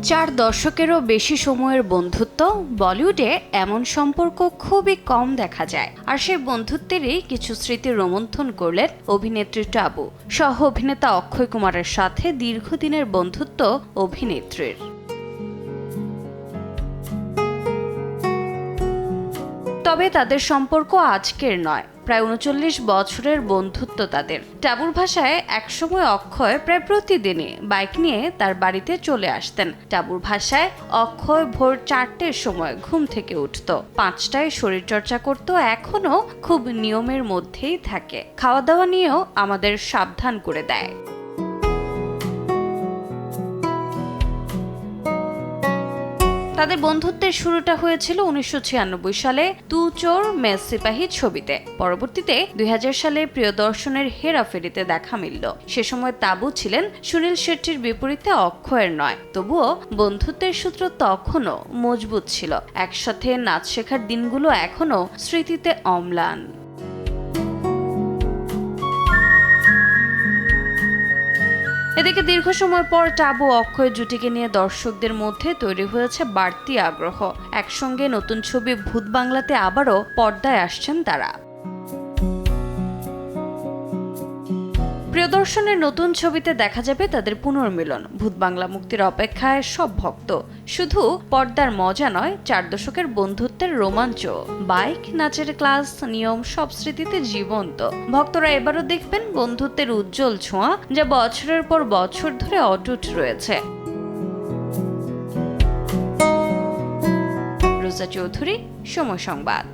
4 দশকেরও বেশি সময়ের বন্ধুত্ব, বলিউডে এমন সম্পর্ক খুবই কম দেখা যায়। আর সেই বন্ধুত্বেরই কিছু স্মৃতি রোমন্থন করলেন অভিনেত্রী টাবু। সহ অভিনেতা অক্ষয় কুমারের সাথে দীর্ঘদিনের বন্ধুত্ব অভিনেত্রীর। তবে তাদের সম্পর্ক আজকের নয়, প্রায় ৩৯ বছরের বন্ধুত্ব তাদের। টাবুর ভাষায়, একসময় অক্ষয় প্রায় প্রতিদিনই বাইক নিয়ে তার বাড়িতে চলে আসতেন। টাবুর ভাষায়, অক্ষয় ভোর 4টের সময় ঘুম থেকে উঠত, 5টায় শরীরচর্চা করত, এখনো খুব নিয়মের মধ্যেই থাকে। খাওয়া দাওয়া নিয়েও আমাদের সাবধান করে দেয়। তাদের বন্ধুত্বের শুরুটা হয়েছিল 1996 সালে তু চোর মে সিপাহী ছবিতে। পরবর্তীতে 2000 সালে প্রিয়দর্শনের হেরাফেরিতে দেখা মিলল। সে সময় তাবু ছিলেন সুনীল শেট্টির বিপরীতে অক্ষয়ের নয়। তবুও বন্ধুত্বের সূত্র তখনও মজবুত ছিল। একসাথে নাচ শেখার দিনগুলো এখনো স্মৃতিতে অম্লান। এদিকে দীর্ঘ সময় পর টাবু অক্ষয় জুটিকে নিয়ে দর্শকদের মধ্যে তৈরি হয়েছে বাড়তি আগ্রহ। একসঙ্গে নতুন ছবি ভূত বাংলাতে আবারও পর্দায় আসছেন তারা। প্রিয়দর্শনের নতুন ছবিতে দেখা যাবে তাদের পুনর্মিলন। ভূত বাংলা মুক্তির অপেক্ষায় সব ভক্ত। শুধু পর্দার মজা নয়, 4 দশকের বন্ধুত্বের রোমাঞ্চ, বাইক, নাচের ক্লাস, নিয়ম, সব স্মৃতিতে জীবন্ত। ভক্তরা এবারও দেখবেন বন্ধুত্বের উজ্জ্বল ছোঁয়া, যা বছরের পর বছর ধরে অটুট রয়েছে। রোজা চৌধুরী, সময় সংবাদ।